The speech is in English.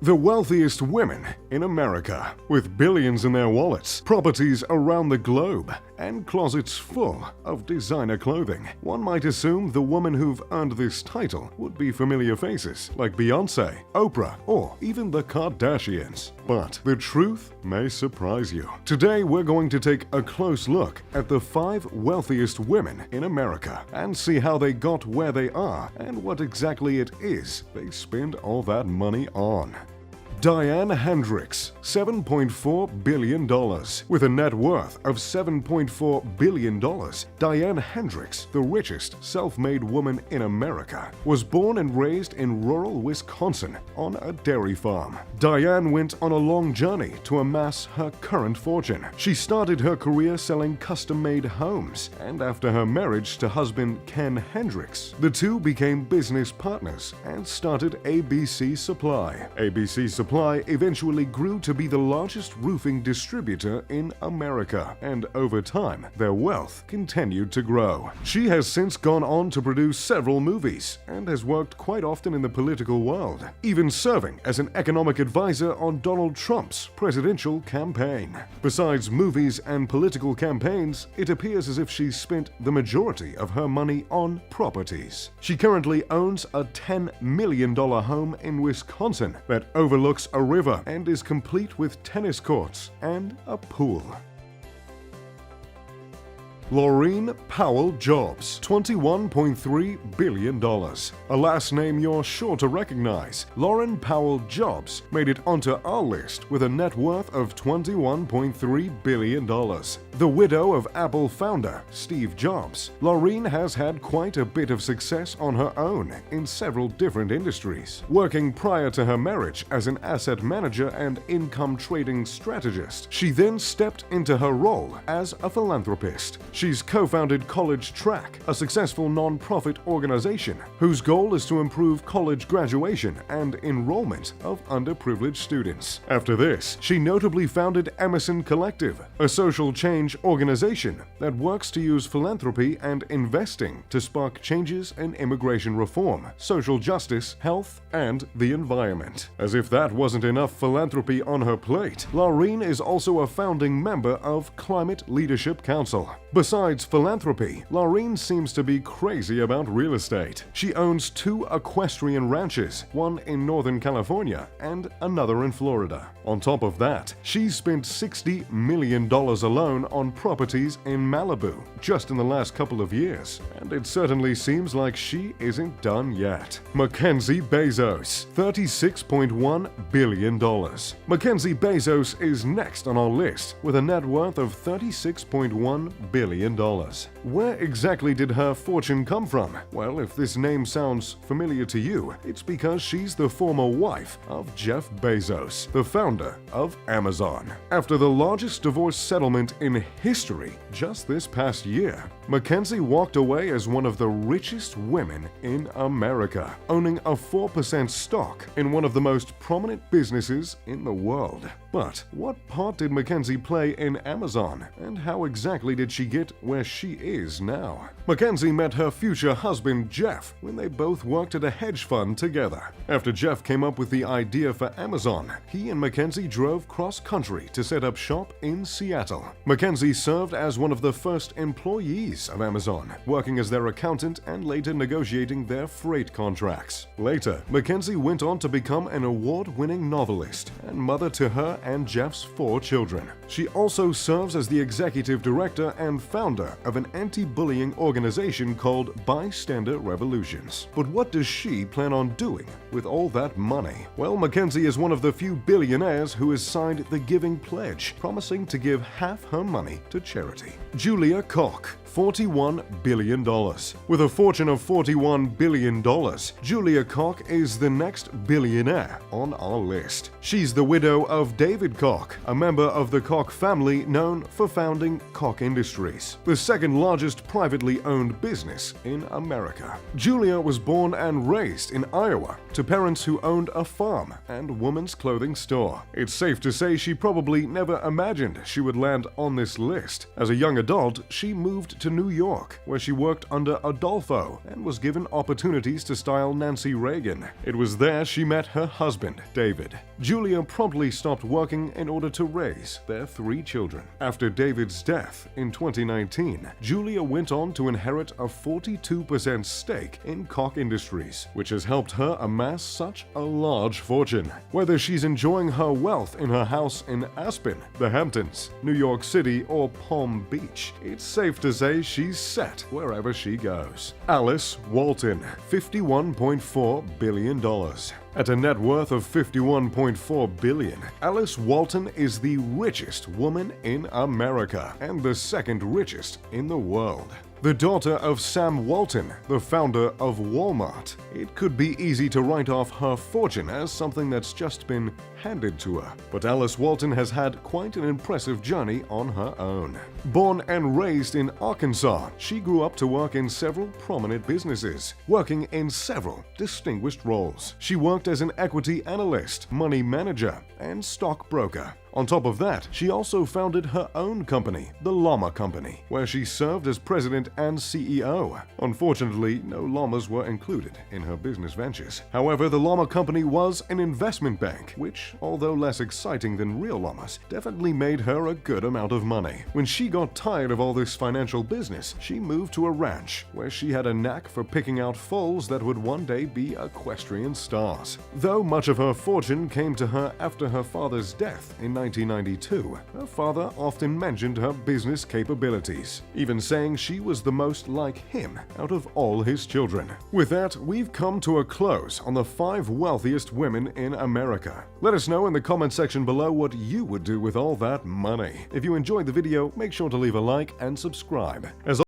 The wealthiest women in America, with billions in their wallets, properties around the globe, and closets full of designer clothing. One might assume the women who've earned this title would be familiar faces like Beyoncé, Oprah, or even the Kardashians. But the truth may surprise you. Today we're going to take a close look at the 5 wealthiest women in America and see how they got where they are and what exactly it is they spend all that money on. Diane Hendricks, $7.4 billion. With a net worth of $7.4 billion, Diane Hendricks, the richest self-made woman in America, was born and raised in rural Wisconsin on a dairy farm. Diane went on a long journey to amass her current fortune. She started her career selling custom-made homes, and after her marriage to husband Ken Hendricks, the two became business partners and started ABC Supply. ABC Supply eventually grew to be the largest roofing distributor in America, and over time, their wealth continued to grow. She has since gone on to produce several movies and has worked quite often in the political world, even serving as an economic advisor on Donald Trump's presidential campaign. Besides movies and political campaigns, it appears as if she's spent the majority of her money on properties. She currently owns a $10 million home in Wisconsin that overlooks a river and is complete with tennis courts and a pool. Laurene Powell Jobs, $21.3 billion. A last name you're sure to recognize. Laurene Powell Jobs made it onto our list with a net worth of $21.3 billion. The widow of Apple founder Steve Jobs, Laurene has had quite a bit of success on her own in several different industries. Working prior to her marriage as an asset manager and income trading strategist, she then stepped into her role as a philanthropist. She's co-founded College Track, a successful non-profit organization whose goal is to improve college graduation and enrollment of underprivileged students. After this, she notably founded Emerson Collective, a social change organization that works to use philanthropy and investing to spark changes in immigration reform, social justice, health, and the environment. As if that wasn't enough philanthropy on her plate, Laurene is also a founding member of Climate Leadership Council. Besides philanthropy, Laurene seems to be crazy about real estate. She owns 2 equestrian ranches, one in Northern California and another in Florida. On top of that, she's spent $60 million alone on properties in Malibu just in the last couple of years, and it certainly seems like she isn't done yet. Mackenzie Bezos, $36.1 billion. Mackenzie Bezos is next on our list with a net worth of $36.1 billion. Where exactly did her fortune come from? Well, if this name sounds familiar to you, it's because she's the former wife of Jeff Bezos, the founder of Amazon. After the largest divorce settlement in history just this past year, Mackenzie walked away as one of the richest women in America, owning a 4% stock in one of the most prominent businesses in the world. But what part did Mackenzie play in Amazon, and how exactly did she get where she is now? Mackenzie met her future husband Jeff when they both worked at a hedge fund together. After Jeff came up with the idea for Amazon, he and Mackenzie drove cross-country to set up shop in Seattle. Mackenzie served as one of the first employees of Amazon, working as their accountant and later negotiating their freight contracts. Later, Mackenzie went on to become an award-winning novelist and mother to her and Jeff's 4 children. She also serves as the executive director and founder of an anti-bullying organization called Bystander Revolutions. But what does she plan on doing with all that money? Well, Mackenzie is one of the few billionaires who has signed the Giving Pledge, promising to give half her money to charity. Julia Koch, $41 billion. With a fortune of $41 billion, Julia Koch is the next billionaire on our list. She's the widow of David Koch, a member of the Koch family known for founding Koch Industries, the second largest privately owned business in America. Julia was born and raised in Iowa to parents who owned a farm and women's clothing store. It's safe to say she probably never imagined she would land on this list. As a young adult, she moved to to New York, where she worked under Adolfo and was given opportunities to style Nancy Reagan. It was there she met her husband, David. Julia promptly stopped working in order to raise their 3 children. After David's death in 2019, Julia went on to inherit a 42% stake in Koch Industries, which has helped her amass such a large fortune. Whether she's enjoying her wealth in her house in Aspen, the Hamptons, New York City, or Palm Beach, it's safe to say she's set wherever she goes. Alice Walton, $51.4 billion. At a net worth of $51.4 billion, Alice Walton is the richest woman in America and the second richest in the world. The daughter of Sam Walton, the founder of Walmart. It could be easy to write off her fortune as something that's just been handed to her, but Alice Walton has had quite an impressive journey on her own. Born and raised in Arkansas, she grew up to work in several prominent businesses, working in several distinguished roles. She worked as an equity analyst, money manager, and stockbroker. On top of that, she also founded her own company, the Llama Company, where she served as president and CEO. Unfortunately, no llamas were included in her business ventures. However, the Llama Company was an investment bank, which, although less exciting than real llamas, definitely made her a good amount of money. When she got tired of all this financial business, she moved to a ranch, where she had a knack for picking out foals that would one day be equestrian stars. Though much of her fortune came to her after her father's death in 1992, her father often mentioned her business capabilities, even saying she was the most like him out of all his children. With that, we've come to a close on the 5 wealthiest women in America. Let us know in the comment section below what you would do with all that money. If you enjoyed the video, make sure to leave a like and subscribe. As